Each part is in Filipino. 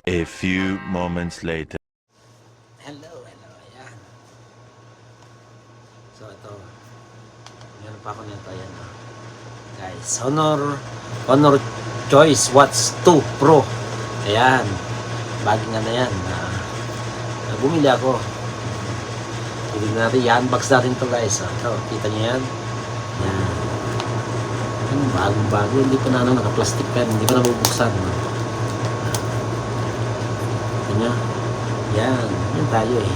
A few moments later. Hello, hello, ayan. So, ito. Meron pa ako nito, ayan. Guys, Honor Choice Watch 2 Pro. Ayan. Baging na yan. Bumili ako. Bumili natin, i-unbox natin to guys. Ito, kita niyo yan. Ayan. Bagong-bago. Hindi pa na naka-plastic pen. Hindi pa nabubuksan. Nya. Yan. Yan tayo eh.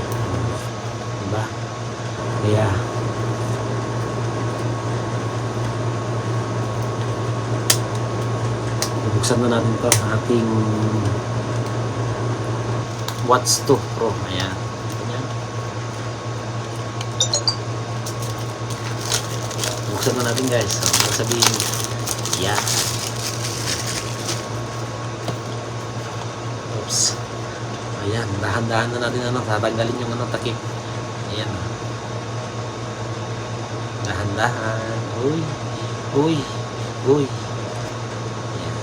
Diba? Kaya bubuksan na natin to ating Watch 2 Pro. Ayan. Ayan. Bubuksan na natin guys. So, sabihin, yan. Oops. Ayan, dahan-dahan na natin tatanggalin yung takip. Ayan. Dahan-dahan. Uy. Uy. Uy. Ayan.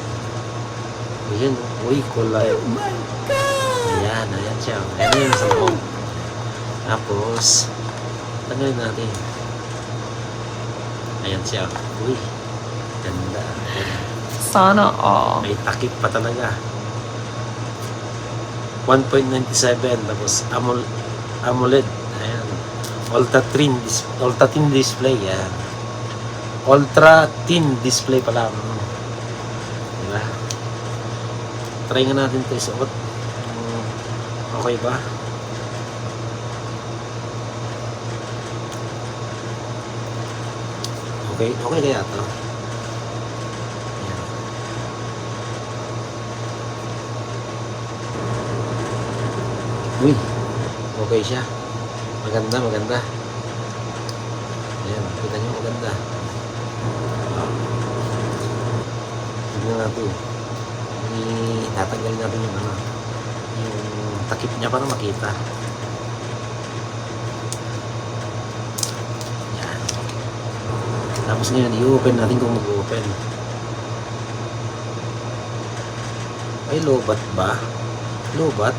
Ayan. Uy, kulay. Oh my God! Ayan, ayan siya. Ayan yun sa loob. Tapos, tanggalin natin. Ayan siya. Uy. Ganda. Ayan. Sana all. May takip pa talaga. 1.97 tapos AMOLED. Ayan. Ultra thin display. Ayan. Ultra thin display pala. Diba? Try nga natin ito isuot. Okay ba? Okay kaya ito? Uy, okay siya. Maganda. Ayan, kita nyo maganda. Tignan natin. Tatanggalin natin yung yung takip niya para makita. Ayan. Tapos ngayon, i-open natin kung mag-open. Ay, lobat ba? Lobat?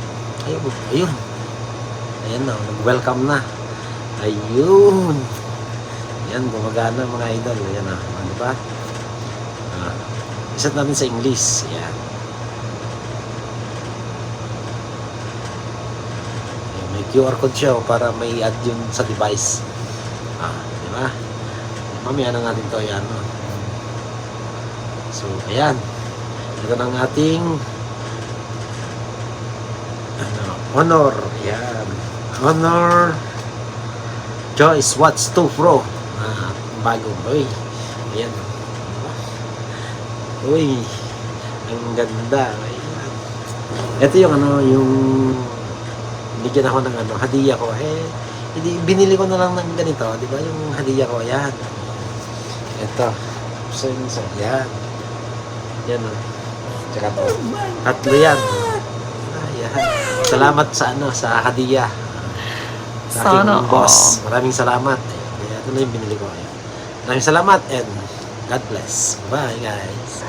Ayun. Ayan na, nag-welcome na. Ayun. Ayan, gumagana mga idol. Ayan na, diba? Isat natin sa English. Ayan. Ayan, may QR code siya para may add yun sa device. Diba? Mamaya na natin to. Ayan. So, ayan. Ito na ang ating Honor. Yan. Honor Choice Watch 2 Pro. Bago. Uy. Ayan. Uy. Ang ganda. Ayan. Ito yung yung bigyan ako ng hadiah ko. Hindi, binili ko na lang ng ganito. Di ba yung hadiah ko? Ayan. Ito. So, yan. Yan. Tsaka to. Tatlo yan. Salamat sa hadiah sa aking boss. Maraming salamat. Ito na yung binili ko. Maraming salamat and God bless. Bye guys.